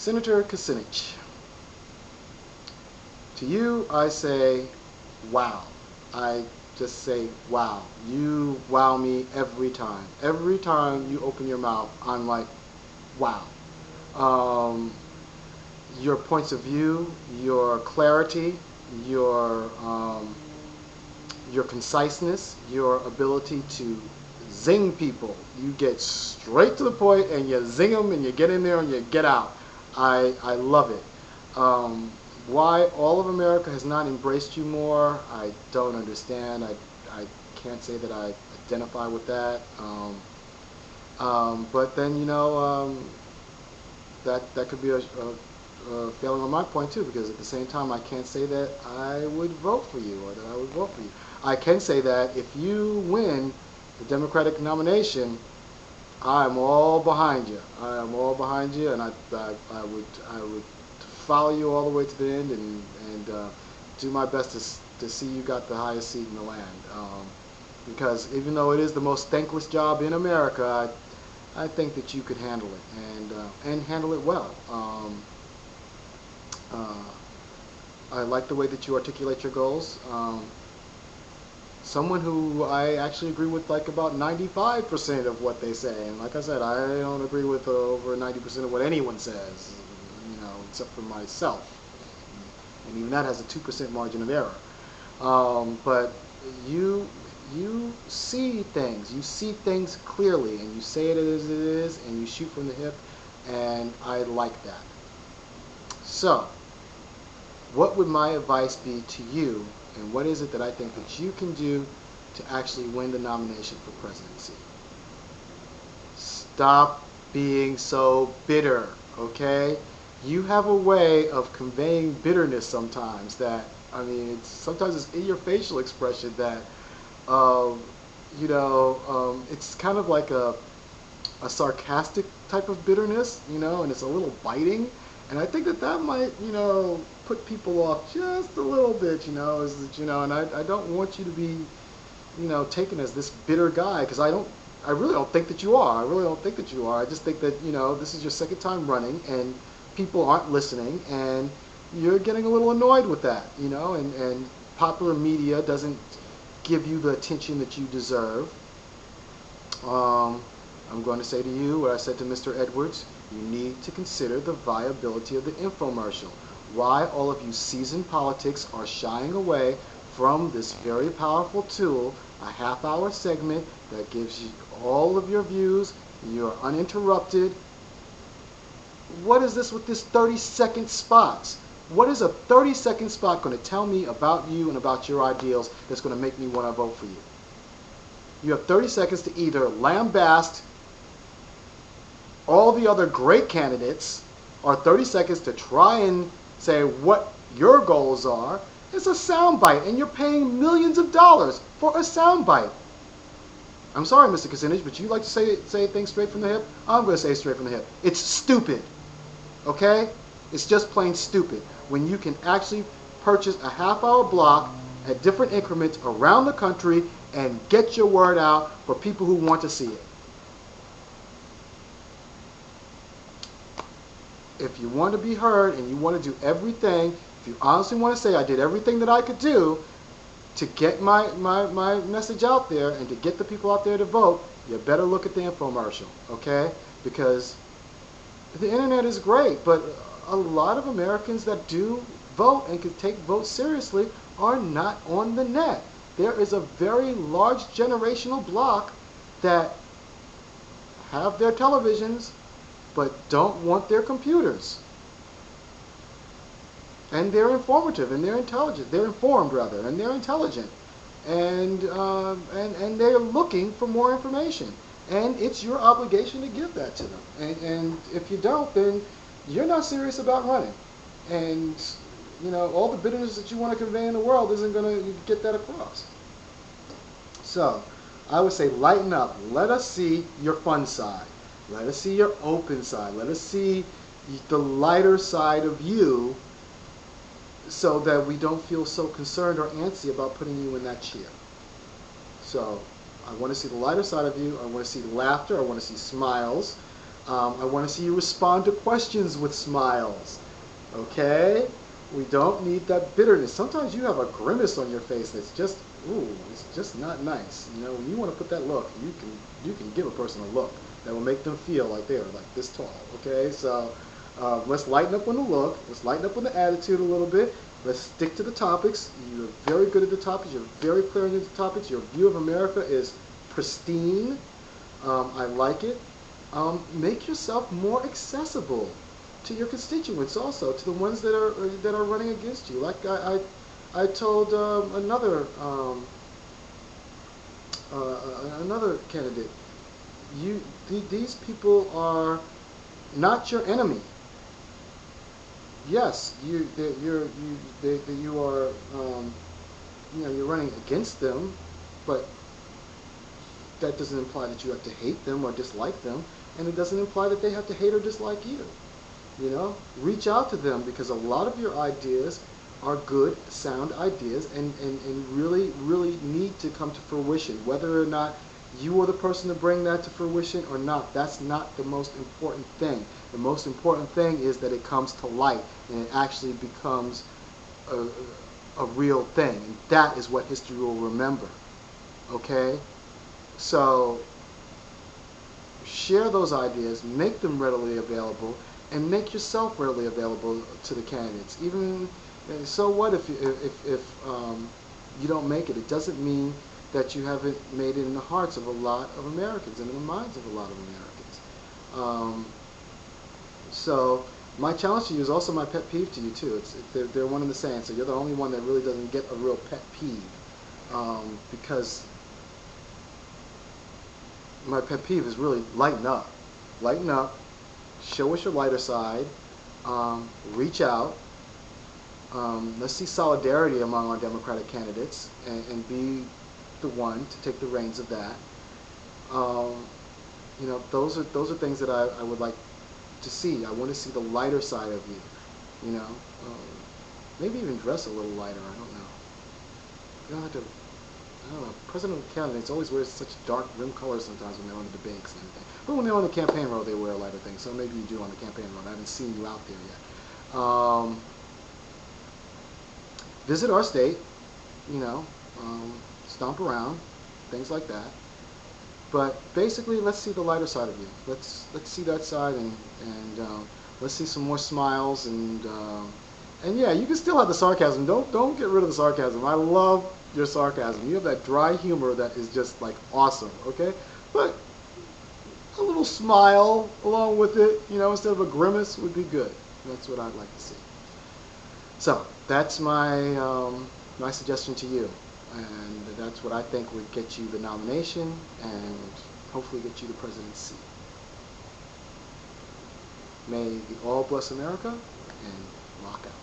Senator Kucinich, to you I say, wow. I just say, wow. You wow me every time. Every time you open your mouth, I'm like, wow. Um, your points of view, your clarity, your um, your conciseness, your ability to zing people. You get straight to the point and you zing them and you get in there and you get out. I love it. Why all of America has not embraced you more, I don't understand. I can't say that I identify with that. But then, that could be a failing on my point too, because at the same time I can't say that I would vote for you or that I would vote for you. I can say that if you win the Democratic nomination, I'm all behind you. I am all behind you, and I would follow you all the way to the end and do my best to see you got the highest seat in the land. Because even though it is the most thankless job in America, I think that you could handle it and handle it well. Uh, I like the way that you articulate your goals. Someone who I actually agree with like about 95% of what they say. And like I said, I don't agree with over 90% of what anyone says, except for myself. And even that has a 2% margin of error. But you you see things clearly, and you say it as it is, and you shoot from the hip, and I like that. So, what would my advice be to you, and what is it that I think that you can do to actually win the nomination for presidency? Stop being so bitter, okay? You have a way of conveying bitterness sometimes that, I mean, sometimes it's in your facial expression that, um, it's kind of like a sarcastic type of bitterness, and it's a little biting. And I think that that might, put people off just a little bit, is that, and I don't want you to be, taken as this bitter guy, because I really don't think that you are. I really don't think that you are. I just think that, this is your second time running and people aren't listening and you're getting a little annoyed with that, and popular media doesn't give you the attention that you deserve. Um, I'm going to say to you what I said to Mr. Edwards. You need to consider the viability of the infomercial. Why all of you seasoned politics are shying away from this very powerful tool, a half-hour segment that gives you all of your views, you're uninterrupted. What is this with this 30-second spots? What is a 30-second spot going to tell me about you and about your ideals that's going to make me want to vote for you? You have 30 seconds to either lambast all the other great candidates or 30 seconds to try and say what your goals are. It's a soundbite, and you're paying millions of dollars for a soundbite. I'm sorry, Mr. Kucinich, but you like to say things straight from the hip? I'm going to say straight from the hip. It's stupid. Okay? It's just plain stupid. When you can actually purchase a half-hour block at different increments around the country and get your word out for people who want to see it. If you want to be heard and you want to do everything, if you honestly want to say I did everything that I could do to get my message out there and to get the people out there to vote, you better look at the infomercial, okay? Because the internet is great, but a lot of Americans that do vote and can take votes seriously are not on the net. There is a very large generational block that have their televisions but don't want their computers. And they're informative and they're intelligent. They're informed rather, and they're intelligent, and they're looking for more information. And it's your obligation to give that to them. And if you don't, then you're not serious about running. And all the bitterness that you want to convey in the world isn't going to get that across. So I would say lighten up. Let us see your fun side. Let us see your open side. Let us see the lighter side of you, so that we don't feel so concerned or antsy about putting you in that chair. So I want to see the lighter side of you. I want to see laughter. I want to see smiles. I want to see you respond to questions with smiles. Okay? We don't need that bitterness. Sometimes you have a grimace on your face that's just, ooh, it's just not nice. You know, when you want to put that look, you can give a person a look that will make them feel like they're like this tall. Okay? So let's lighten up on the look. Let's lighten up on the attitude a little bit. Let's stick to the topics. You're very good at the topics. You're very clear on the topics. Your view of America is pristine. I like it. Make yourself more accessible to your constituents, also to the ones that are running against you. Like I told another candidate, these people are not your enemy. Yes, you are you're running against them, but that doesn't imply that you have to hate them or dislike them, and it doesn't imply that they have to hate or dislike you. You know, reach out to them because a lot of your ideas are good, sound ideas and really, really need to come to fruition. Whether or not you are the person to bring that to fruition or not, that's not the most important thing. The most important thing is that it comes to light and it actually becomes a, a real thing. And that is what history will remember. Okay? So share those ideas, make them readily available, and make yourself readily available to the candidates. Even so, what if you don't make it? It doesn't mean that you haven't made it in the hearts of a lot of Americans and in the minds of a lot of Americans. Um, so my challenge to you is also my pet peeve to you too. They're one and the same. So you're the only one that really doesn't get a real pet peeve because my pet peeve is really lighten up. Lighten up, show us your lighter side, reach out. Let's see solidarity among our Democratic candidates and be the one to take the reins of that. Um, those are things that I would like to see. I want to see the lighter side of you. You know, maybe even dress a little lighter. I don't know. You don't have to. I don't know. Presidential candidates always wear such dark rim colors sometimes when they're on the debates and everything. But when they're on the campaign road, they wear a lighter thing. So maybe you do on the campaign road. I haven't seen you out there yet. Visit our state. You know, stomp around, things like that. But basically, let's see the lighter side of you. Let's see that side, and let's see some more smiles, and yeah, you can still have the sarcasm. Don't get rid of the sarcasm. I love your sarcasm. You have that dry humor that is just like awesome. Okay, but a little smile along with it, instead of a grimace would be good. That's what I'd like to see. So that's my suggestion to you, and that's what I think would get you the nomination and hopefully get you the presidency. May the all bless America and rock out.